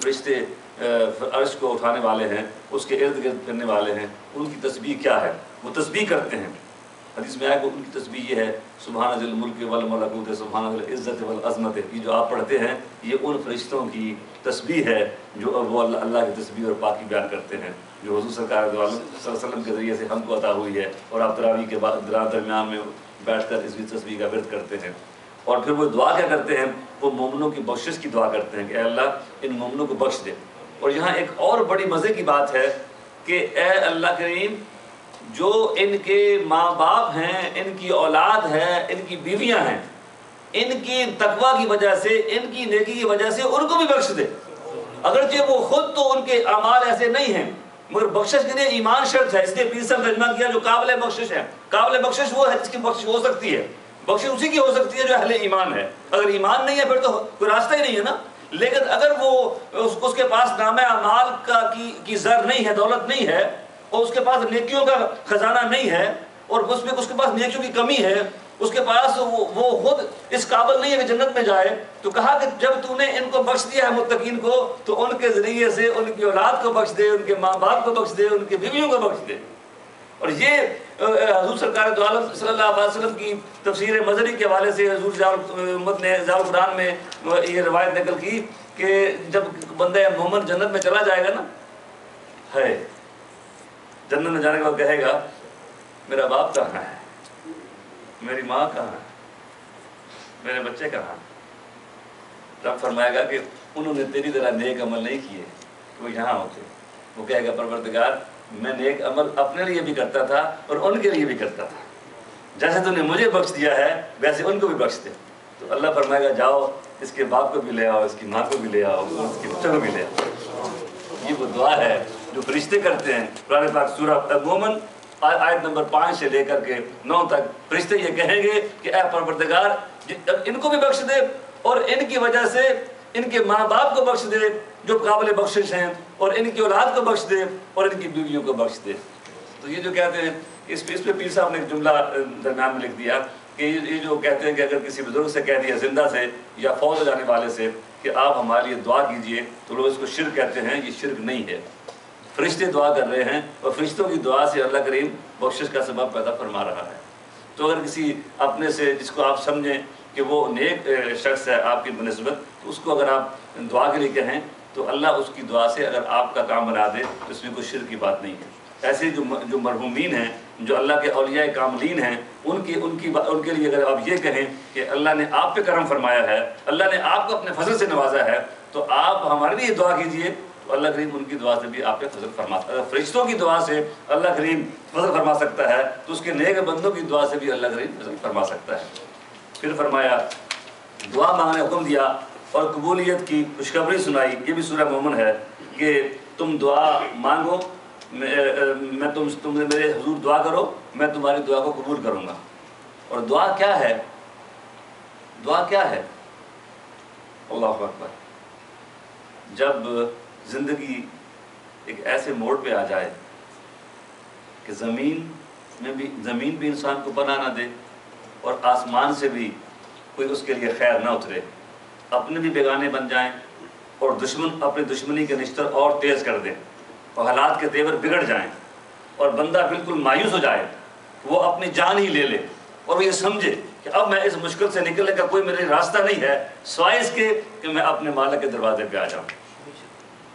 فرشتے عرش کو اٹھانے والے ہیں، اس کے ارد گرد پھرنے والے ہیں، ان کی تسبیح کیا ہے؟ وہ تسبیح کرتے ہیں۔ حدیث میں آیا کہ ان کی تسبیح یہ ہے سبحان ذی الملک والملکوت سبحان ذی العزت والعظمت۔ یہ جو آپ پڑھتے ہیں یہ ان فرشتوں کی تسبیح ہے جو وہ اللہ کی تسبیح اور پاکی بیان کرتے ہیں، جو حضور سرکار صلی اللہ علیہ وسلم کے ذریعے سے ہم کو عطا ہوئی ہے، اور آپ تراویح کے بعد درمیان میں بیٹھ کر اس کی تسبیح کا ورد کرتے ہیں۔ اور پھر وہ دعا کیا کرتے ہیں؟ وہ مومنوں کی بخشش کی دعا کرتے ہیں کہ اے اللہ ان مومنوں کو بخش دے۔ اور یہاں ایک اور بڑی مزے کی بات ہے کہ اے اللہ کریم، جو ان کے ماں باپ ہیں، ان کی اولاد ہے، ان کی بیویاں ہیں، ان کی تقویٰ کی وجہ سے، ان کی نیکی کی وجہ سے ان کو بھی بخش دے۔ اگرچہ وہ خود تو ان کے اعمال ایسے نہیں ہیں، مگر بخشش کے لیے ایمان شرط ہے۔ اس لیے پیر صاحب نے ترجمہ کیا جو قابل بخشش ہے۔ قابل بخشش وہ ہے جس کی بخشش ہو سکتی ہے، بخشش اسی کی ہو سکتی ہے جو اہل ایمان ہے۔ اگر ایمان نہیں ہے پھر تو کوئی راستہ ہی نہیں ہے نا۔ لیکن اگر وہ اس کے پاس نامہ اعمال کی زر نہیں ہے، دولت نہیں ہے، اور اس کے پاس نیکیوں کا خزانہ نہیں ہے، اور اس کے پاس نیکیوں کی کمی ہے، اس کے پاس وہ خود اس قابل نہیں ہے کہ جنت میں جائے، تو کہا کہ جب تو نے ان کو بخش دیا ہے متقین کو، تو ان کے ذریعے سے ان کی اولاد کو بخش دے، ان کے ماں باپ کو بخش دے، ان کی بیویوں کو بخش دے۔ اور یہ حضور سرکار دو عالم صلی اللہ علیہ وسلم کی تفسیر مظہری کے حوالے سے حضور امت نے ضیاء القرآن میں یہ روایت نقل کی کہ جب بندہ مومن جنت میں چلا جائے گا نا، ہے جنت میں جانے کے بعد کہے گا میرا باپ کہاں ہے، میری ماں کہاں ہے، میرے بچے کہاں ہیں؟ رب فرمائے گا کہ انہوں نے تیری طرح نیک عمل نہیں کیے، وہ یہاں ہوتے۔ وہ کہے گا پروردگار میں نیک عمل اپنے لیے بھی کرتا تھا اور ان کے لیے بھی کرتا تھا، جیسے تو نے مجھے بخش دیا ہے ویسے ان کو بھی بخش دے۔ تو اللہ فرمائے گا جاؤ اس کے باپ کو بھی لے آؤ، اس کی ماں کو بھی لے آؤ، اور اس کے بچوں کو بھی لے آؤ۔ یہ وہ دعا ہے جو فرشتے کرتے ہیں۔ قرآن پاک سورہ مومن آیت نمبر 5 سے لے کر کے 9 تک فرشتے یہ کہیں گے کہ اے پروردگار ان کو بھی بخش دے، اور ان کی وجہ سے ان کے ماں باپ کو بخش دے جو قابل بخشش ہیں، اور ان کی اولاد کو بخش دے، اور ان کی بیویوں کو بخش دے۔ تو یہ جو کہتے ہیں اس پہ پیر صاحب نے ایک جملہ درمیان میں لکھ دیا کہ یہ جو کہتے ہیں کہ اگر کسی بزرگ سے کہہ دیا زندہ سے یا فوت ہو جانے والے سے کہ آپ ہمارے لیے دعا کیجئے، تو لوگ اس کو شرک کہتے ہیں۔ یہ شرک نہیں ہے، فرشتے دعا کر رہے ہیں، اور فرشتوں کی دعا سے اللہ کریم بخشش کا سبب پیدا فرما رہا ہے۔ تو اگر کسی اپنے سے جس کو آپ سمجھیں کہ وہ نیک شخص ہے آپ کی بنسبت، تو اس کو اگر آپ دعا کے لیے کہیں تو اللہ اس کی دعا سے اگر آپ کا کام بنا دے تو اس میں کوئی شرک کی بات نہیں ہے۔ ایسے جو مرحومین ہیں، جو اللہ کے اولیاء کاملین ہیں، ان کے لیے اگر آپ یہ کہیں کہ اللہ نے آپ پہ کرم فرمایا ہے، اللہ نے آپ کو اپنے فضل سے نوازا ہے، تو آپ ہمارے لیے دعا کیجئے، تو اللہ کریم ان کی دعا سے بھی آپ پہ فضل فرماتا ہے۔ فرشتوں کی دعا سے اللہ کریم فضل فرما سکتا ہے تو اس کے نیک بندوں کی دعا سے بھی اللہ کریم فضل فرما سکتا ہے۔ پھر فرمایا دعا مانگنے حکم دیا اور قبولیت کی خوشخبری سنائی۔ یہ بھی سورہ مومن ہے کہ تم دعا مانگو، میں تم نے میرے حضور دعا کرو، میں تمہاری دعا کو قبول کروں گا۔ اور دعا کیا ہے؟ دعا کیا ہے؟ اللہ اکبر۔ جب زندگی ایک ایسے موڑ پہ آ جائے کہ زمین بھی انسان کو پناہ نہ دے، اور آسمان سے بھی کوئی اس کے لیے خیر نہ اترے، اپنے بھی بیگانے بن جائیں، اور دشمن اپنی دشمنی کے نشتر اور تیز کر دیں، اور حالات کے تیور بگڑ جائیں، اور بندہ بالکل مایوس ہو جائے، وہ اپنی جان ہی لے لے، اور وہ یہ سمجھے کہ اب میں اس مشکل سے نکلنے کا کوئی میرے راستہ نہیں ہے سوائے اس کے کہ میں اپنے مالک کے دروازے پہ آ جاؤں۔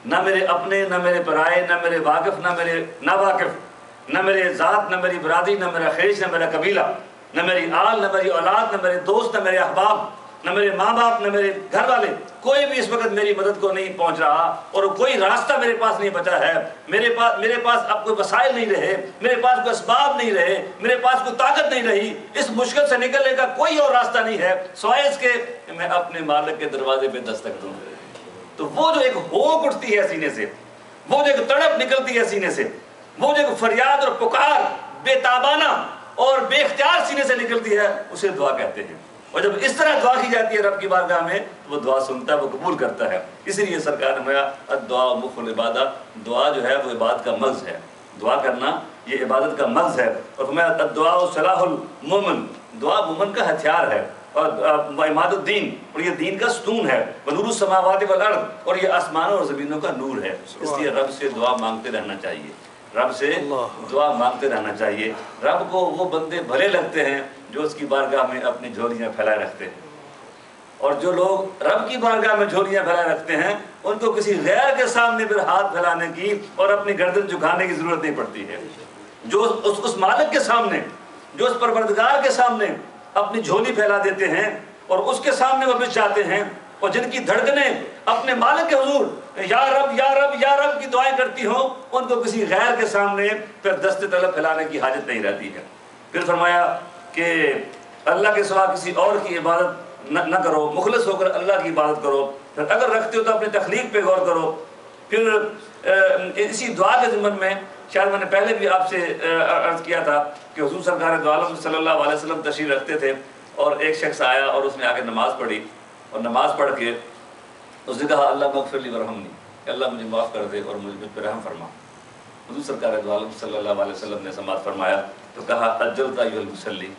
نہ میرے اپنے، نہ میرے پرائے، نہ میرے واقف، نہ میرے ناواقف، نہ میرے ذات، نہ میری برادری، نہ میرا خیش، نہ میرا قبیلہ، نہ میری آل، نہ میری اولاد، نہ میرے دوست، نہ میرے احباب، نہ میرے ماں باپ، نہ میرے گھر والے، کوئی بھی اس وقت میری مدد کو نہیں پہنچ رہا، اور کوئی راستہ میرے پاس نہیں بچا ہے۔ میرے پاس اب کوئی وسائل نہیں رہے، میرے پاس کوئی اسباب نہیں رہے، میرے پاس کوئی طاقت نہیں رہی، اس مشکل سے نکلنے کا کوئی اور راستہ نہیں ہے سوائے اس کے کہ میں اپنے مالک کے دروازے پہ دستک دوں۔ تو وہ جو ایک ہوک اٹھتی ہے سینے سے، وہ جو ایک تڑپ نکلتی ہے سینے سے، وہ جو ایک فریاد اور پکار بے تابانہ اور بے اختیار سینے سے نکلتی ہے، اسے دعا کہتے ہیں۔ اور جب اس طرح دعا کی جاتی ہے رب کی بارگاہ میں تو وہ دعا سنتا ہے، وہ قبول کرتا ہے۔ اسی لیے سرکار نے فرمایا الدعاء مخ العبادہ، دعا جو ہے وہ عبادت کا مغز ہے، دعا کرنا یہ عبادت کا مغز ہے۔ اور فرمایا الدعاء سلاح المومن، دعا مومن کا ہتھیار ہے۔ اور عماد الدین، اور یہ دین کا ستون ہے، ونور السماوات والارض، اور یہ آسمانوں اور زمینوں کا نور ہے۔ اس لیے رب سے دعا مانگتے رہنا چاہیے، رب سے دعا مانگتے رہنا چاہیے۔ رب کو وہ بندے بھلے لگتے ہیں جو اس کی بارگاہ میں اپنی جھولیاں پھیلائے رکھتے ہیں، اور جو لوگ رب کی بارگاہ میں جھولیاں پھیلائے رکھتے ہیں ان کو کسی غیر کے سامنے پھر ہاتھ پھیلانے کی اور اپنی گردن جھکانے کی ضرورت نہیں پڑتی ہے۔ جو اس مالک کے سامنے، جو اس پروردگار کے سامنے اپنی جھولی پھیلا دیتے ہیں اور اس کے سامنے وہ بچ جاتے ہیں، اور جن کی دھڑکنیں اپنے مالک کے حضور یا رب یا رب یا رب کی دعائیں کرتی ہوں، ان کو کسی غیر کے سامنے پھر دست طلب پھیلانے کی حاجت نہیں رہتی ہے۔ پھر فرمایا کہ اللہ کے سوا کسی اور کی عبادت نہ کرو، مخلص ہو کر اللہ کی عبادت کرو، پھر اگر رکھتے ہو تو اپنی تخلیق پہ غور کرو۔ پھر اسی دعا کے ضمن میں شاید میں نے پہلے بھی آپ سے عرض کیا تھا کہ حضور سرکار دو عالم صلی اللہ علیہ وسلم تشریف رکھتے تھے، اور ایک شخص آیا اور اس نے آ کے نماز پڑھی، اور نماز پڑھ کے اس نے کہا اللہ مغفر لی ورحمنی، کہ اللہ مجھے معاف کر دے اور مجھ پہ رحم فرما۔ حضور سرکار دو عالم صلی اللہ علیہ وسلم نے سماعت فرمایا تو کہا اجلت ایھا المصلی،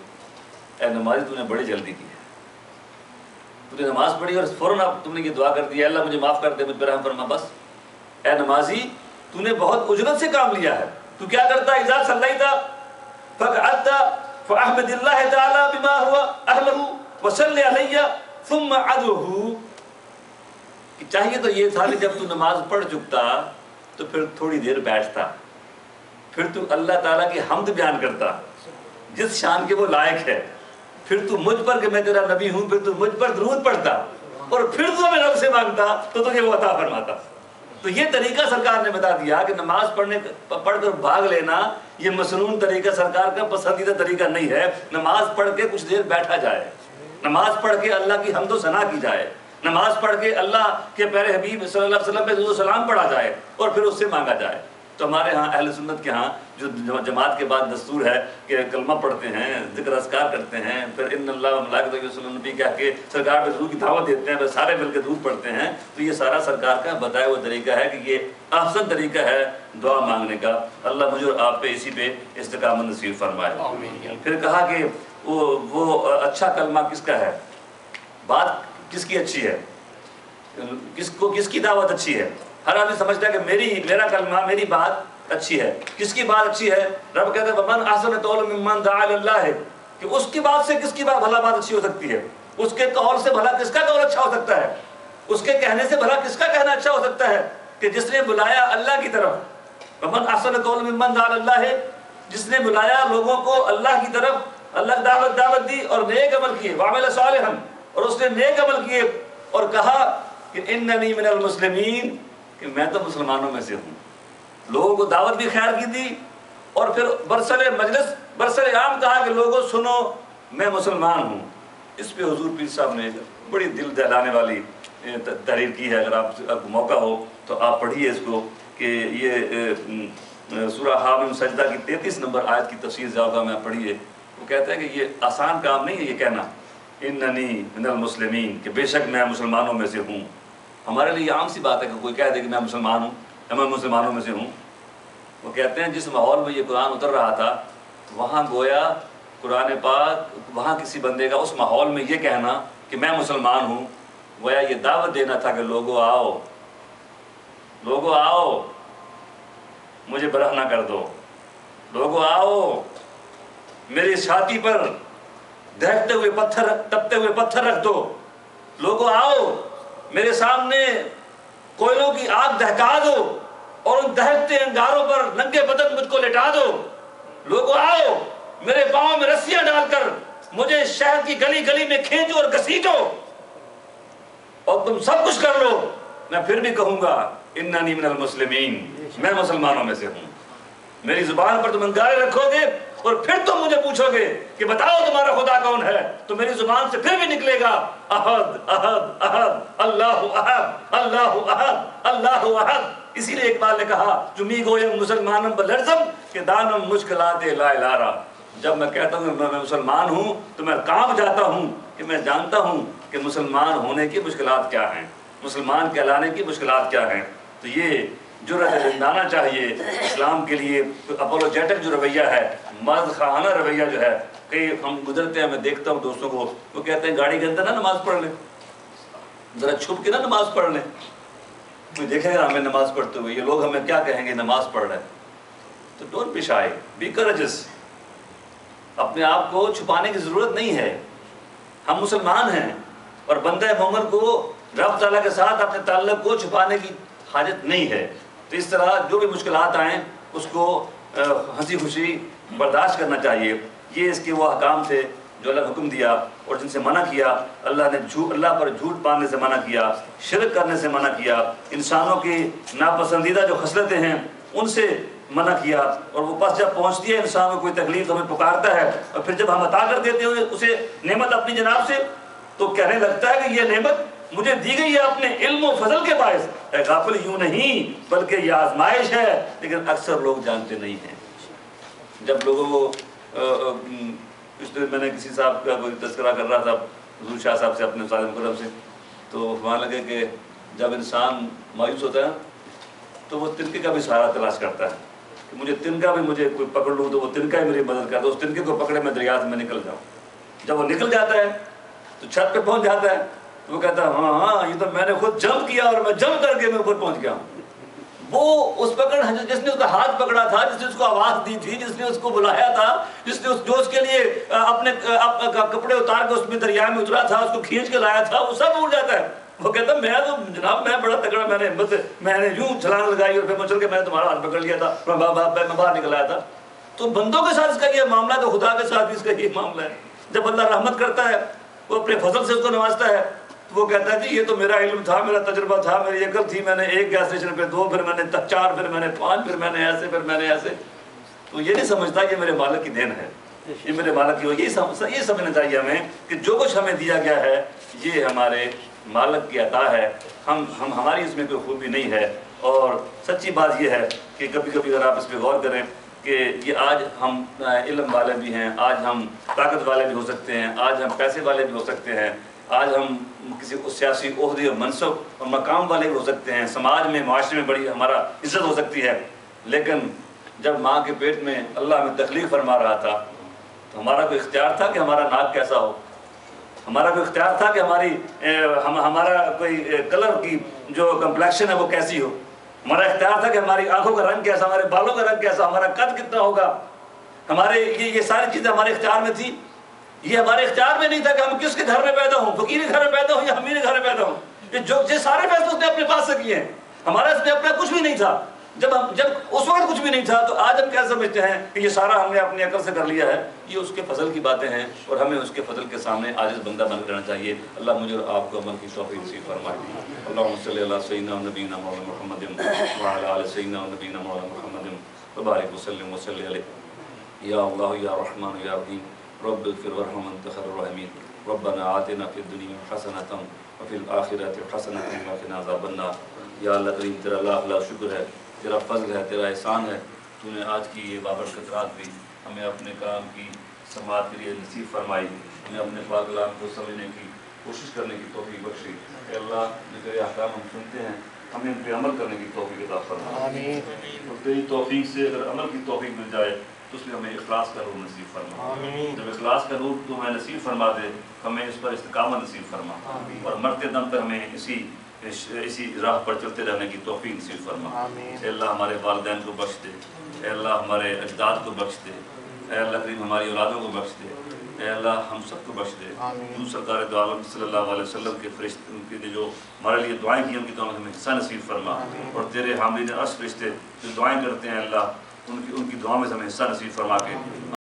اے نمازی تو نے بڑی جلدی کی ہے، تو نے نماز پڑھی اور فوراً تم نے یہ دعا کر دی اللہ مجھے معاف کر دے مجھ پہ رحم فرما۔ بس اے نمازی تو نے بہت اجرت سے کام لیا ہے۔ تو کیا کرتا ہے؟ اذا صلیت فقعدت فاحمد اللہ تعالی بما هو اہلہ وصلی علیہ ثم ادعوہ، کہ چاہیے تو یہ تھا کہ جب تو نماز پڑھ چکتا تو پھر تھوڑی دیر بیٹھتا، پھر تو اللہ تعالیٰ کی حمد بیان کرتا جس شان کے وہ لائق ہے، پھر تو مجھ پر کہ میں تیرا نبی ہوں، پھر تو مجھ پر درود پڑھتا، اور پھر تو میں رب سے مانگتا تو تجھے وہ عطا فرماتا۔ تو یہ طریقہ سرکار نے بتا دیا کہ نماز پڑھ کر بھاگ لینا یہ مسنون طریقہ سرکار کا پسندیدہ طریقہ نہیں ہے۔ نماز پڑھ کے کچھ دیر بیٹھا جائے، نماز پڑھ کے اللہ کی حمد و ثنا کی جائے، نماز پڑھ کے اللہ کے پیارے حبیب صلی اللہ علیہ وسلم پہ درود و سلام پڑھا جائے، اور پھر اس سے مانگا جائے۔ تو ہمارے ہاں اہل سنت کے ہاں جو جماعت کے بعد دستور ہے کہ کلمہ پڑھتے ہیں، ذکر اذکار کرتے ہیں، پھر ان اللہ و ملائکتہ یصلون علی النبی کہہ کے سرکار پہ درود کی دعوت دیتے ہیں، پھر سارے مل کے درود پڑھتے ہیں۔ تو یہ سارا سرکار کا بتایا ہوا طریقہ ہے کہ یہ احسن طریقہ ہے دعا مانگنے کا۔ اللہ مجھے اور آپ پہ اسی پہ استقامت نصیب فرمائے۔ پھر کہا کہ وہ اچھا کلمہ کس کا ہے، بات کس کی اچھی ہے، کس کی دعوت اچھی ہے۔ ہر آدمی سمجھتا ہے کہ میرا کلمہ، میری بات اچھی ہے۔ کس کی بات اچھی ہے؟ رب کہتا ہے وَمَنْ أَحْسَنُ قَوْلًا مِمَّنْ دَعَا إِلَى اللَّهِ، کہ اس کی بات سے کس کی بھلا بات اچھی ہو سکتی ہے، اس کے قول سے بھلا کس کا قول اچھا ہو سکتا ہے، اس کے کہنے سے بھلا کس کا کہنا اچھا ہو سکتا ہے، کہ جس نے بلایا اللہ کی طرف۔ وَمَنْ أَحْسَنُ قَوْلًا مِمَّنْ دَعَا إِلَى اللَّهِ، جس نے بلایا لوگوں کو اللہ کی طرف، اللہ دعوت دی اور نیک عمل کیے، وَعَمِلَ صَالِحًا، اور اس نے نیک عمل کیے، اور کہا کہ اِنَّنِي مِنَ الْمُسْلِمِينَ، کہ میں تو مسلمانوں میں سے ہوں۔ لوگوں کو دعوت بھی خیر کی دی، اور پھر برسر عام کہا کہ لوگوں سنو میں مسلمان ہوں۔ اس پہ حضور پیر صاحب نے بڑی دل دہلانے والی تحریر کی ہے، اگر آپ کو موقع ہو تو آپ پڑھیے اس کو، کہ یہ سورہ حامیم سجدہ کی 33 نمبر آیت کی تفسیر زیادہ میں پڑھیے۔ وہ کہتا ہے کہ یہ آسان کام نہیں ہے یہ کہنا اننی من المسلمین، کہ بے شک میں مسلمانوں میں سے ہوں۔ ہمارے لیے عام سی بات ہے کہ کوئی کہہ دے کہ میں مسلمان ہوں، میں مسلمانوں میں سے ہوں۔ وہ کہتے ہیں جس ماحول میں یہ قرآن اتر رہا تھا وہاں گویا قرآن پاک، وہاں کسی بندے کا اس ماحول میں یہ کہنا کہ میں مسلمان ہوں، گویا یہ دعوت دینا تھا کہ لوگوں آؤ مجھے برہنہ کر دو، لوگوں آؤ میری چھاتی پر دہکتے ہوئے پتھر، تپتے ہوئے پتھر رکھ دو، لوگوں آؤ میرے سامنے کوئلوں کی آگ دہکا دو اور ان دہکتے انگاروں پر ننگے بدن مجھ کو لٹا دو، لوگوں آؤ میرے پاؤں میں رسیاں ڈال کر مجھے شہر کی گلی گلی میں کھینچو اور گھسیٹو، اور تم سب کچھ کر لو، میں پھر بھی کہوں گا اننی من المسلمین، میں مسلمانوں میں سے ہوں۔ میری زبان پر تم انگارے رکھو گے اور پھر تم مجھے پوچھو گے کہ بتاؤ تمہارا خدا کون ہے، تو میری زبان سے پھر بھی نکلے گا احد احد احد اللہ احد اللہ احد اللہ احد۔ اسی لیے اقبال نے کہا جو می گویم مسلمانم بلرزم کہ دانم مشکلات لا الارا، جب میں کہتا ہوں میں مسلمان ہوں تو میں کانپ جاتا ہوں کہ میں جانتا ہوں کہ مسلمان ہونے کی مشکلات کیا ہیں، مسلمان کہلانے کی مشکلات کیا ہیں۔ تو یہ جرأت زندانہ چاہیے اسلام کے لیے، اپولوجیٹک جو رویہ ہے، مرد خواہانہ رویہ جو ہے. کئی ہم گزرتے ہیں، میں دیکھتا ہوں دوستوں کو، وہ کہتے ہیں گاڑی کے اندر نا نماز پڑھ لیں، ذرا چھپ کے نا نماز پڑھ لیں، کوئی دیکھے گا ہمیں نماز پڑھتے ہوئے، یہ لوگ ہمیں کیا کہیں گے نماز پڑھ رہے ہیں. تو don't be shy, be courageous. اپنے آپ کو چھپانے کی ضرورت نہیں ہے. ہم مسلمان ہیں اور بندہ مومن کو رب تعالیٰ کے ساتھ اپنے تعلق کو چھپانے کی حاجت نہیں ہے. تو اس طرح جو بھی مشکلات آئیں اس کو ہنسی خوشی برداشت کرنا چاہیے. یہ اس کے وہ احکام تھے جو اللہ نے حکم دیا اور جن سے منع کیا. اللہ نے اللہ پر جھوٹ باندھنے سے منع کیا، شرک کرنے سے منع کیا، انسانوں کی ناپسندیدہ جو خصلتیں ہیں ان سے منع کیا. اور وہ پس جب پہنچتی ہے انسان کو کوئی تکلیف ہمیں پکارتا ہے اور پھر جب ہم عطا کر دیتے ہیں اسے نعمت اپنی جناب سے، تو کہنے لگتا ہے کہ یہ نعمت مجھے دی گئی ہے اپنے علم و فضل کے باعث. اے غافل، یوں نہیں بلکہ یہ آزمائش ہے. لیکن اکثر لوگ جانتے نہیں ہیں. جب لوگوں کو اس میں نے کسی صاحب کا کوئی تذکرہ کر رہا تھا حضور شاہ صاحب سے اپنے استاد مکرم سے، تو وہاں لگے کہ جب انسان مایوس ہوتا ہے تو وہ تنکے کا بھی سہارا تلاش کرتا ہے کہ مجھے تنکا بھی مجھے کوئی پکڑ لوں تو وہ تنکا ہی میری مدد کرتا ہے. اس تنکے کو پکڑے میں دریا میں نکل جاؤں. جب وہ نکل جاتا ہے تو چھت پہ پہنچ جاتا ہے تو وہ کہتا ہے ہاں ہاں یہ تو میں نے خود جمپ کیا اور میں جمپ کر کے میں اوپر پہنچ گیا ہوں. وہ اس پکڑ جس نے اس کا ہاتھ پکڑا تھا، جس نے اس کو آواز دی تھی، جس نے اس کو بلایا تھا، جس نے جو اس کے لیے اپنے کپڑے اتار کے اس میں دریا میں اترا تھا، اس کو کھینچ کے لایا تھا، وہ سب بھول جاتا ہے. وہ کہتا میں تو جناب میں بڑا تگڑا، میں نے ہمت، میں نے یوں چھلانگ لگائی اور پھر مچل کے میں نے تمہارا ہاتھ پکڑ لیا تھا، میں باہر نکل آیا تھا. تو بندوں کے ساتھ اس کا یہ معاملہ ہے تو خدا کے ساتھ اس کا یہ معاملہ ہے. جب اللہ رحمت کرتا ہے، وہ اپنے فضل سے اس کو نوازتا ہے، تو وہ کہتا ہے جی یہ تو میرا علم تھا، میرا تجربہ تھا، میری عقل تھی، میں نے ایک گیس اسٹیشن پہ 2، پھر میں نے 4، پھر میں نے 5، پھر میں نے ایسے، پھر میں نے ایسے. تو یہ نہیں سمجھتا یہ میرے مالک کی دین ہے، یہ میرے مالک کی. یہ سمجھنا چاہیے ہمیں کہ جو کچھ ہمیں دیا گیا ہے یہ ہمارے مالک کی عطا ہے. ہماری اس میں کوئی خوبی نہیں ہے. اور سچی بات یہ ہے کہ کبھی کبھی اگر آپ اس پہ غور کریں کہ یہ آج ہم علم والے بھی ہیں، آج ہم طاقت والے بھی ہو سکتے ہیں، آج ہم پیسے والے بھی ہو سکتے ہیں، آج ہم کسی سیاسی عہدے اور منصب اور مقام والے بھی ہو سکتے ہیں، سماج میں معاشرے میں بڑی ہمارا عزت ہو سکتی ہے. لیکن جب ماں کے پیٹ میں اللہ ہمیں تخلیق فرما رہا تھا تو ہمارا کوئی اختیار تھا کہ ہمارا ناک کیسا ہو؟ ہمارا کوئی اختیار تھا کہ ہمارا کوئی کلر کی جو کمپلیکشن ہے وہ کیسی ہو؟ ہمارا اختیار تھا کہ ہماری آنکھوں کا رنگ کیسا، ہمارے بالوں کا رنگ کیسا، ہمارا قد کتنا ہوگا؟ ہمارے یہ ساری چیزیں ہمارے اختیار میں تھی. یہ ہمارے اختیار میں نہیں تھا کہ ہم کس کے گھر میں پیدا ہوں، فقیر کے گھر میں پیدا ہوں یا امیر کے گھر میں پیدا ہوں. یہ سارے فیصلے اس نے اپنے پاس سے کیے ہیں. ہمارا اس میں اپنا کچھ بھی نہیں تھا. جب اس وقت کچھ بھی نہیں تھا تو آج ہم کیا سمجھتے ہیں کہ یہ سارا ہم نے اپنی عقل سے کر لیا ہے. یہ اس کے فضل کی باتیں ہیں اور ہمیں اس کے فضل کے سامنے عاجز بندہ بن کر رہنا چاہیے. اللہ مجھے اور آپ کو عمل کی توفیق نصیب فرمائے. اللہم صلی علی سیدنا و نبینا مولانا محمد وعلی آل سیدنا و نبینا مولانا محمد وبارک وسلم وصلی علیہ. یا اللہ یا رحمان یا رحیم رب اغفر وارحم انت خیر الراحمین. ربنا آتنا فی الدنیا حسنۃ وفی الآخرۃ حسنۃ وقنا عذاب النار. یا اللہ کریم تیرا لاکھ لاکھ شکر ہے، تیرا فضل ہے، تیرا احسان ہے. تو نے آج کی یہ بابرکت رات بھی ہمیں اپنے کلام کی سماعت کے لیے نصیب فرمائی، ہمیں اپنے پاک کلام کو سمجھنے کی کوشش کرنے کی توفیق بخشی. اے اللہ جو تیرے احکام ہم سنتے ہیں ہمیں ان پہ عمل کرنے کی توفیق عطا فرما. اور تیری توفیق سے اگر عمل کی توفیق مل جائے تو اس میں ہمیں اخلاص کا نور نصیب فرما. جب اخلاص کا نور تو ہمیں نصیب فرما دے ہمیں اس پر استقامت نصیب فرما اور مرتے دم پر ہمیں اسی راہ پر چلتے رہنے کی توفیق نصیب فرما. اے اللہ ہمارے والدین کو بخش دے، اے اللہ ہمارے اجداد کو بخش دے، اے اللہ کریم ہماری اولادوں کو بخش دے، اے اللہ ہم سب کو بخش دے. تو سرکار دو عالم صلی اللہ علیہ وسلم کے فرشتے ان کے جو ہمارے لیے دعائیں کی ان کی دعائیں ہمیں حصہ نصیب فرما. اور تیرے حاملین عرش فرشتے جو دعائیں کرتے ہیں اللہ ان کی دعا میں ہمیں حصہ نصیب فرما کے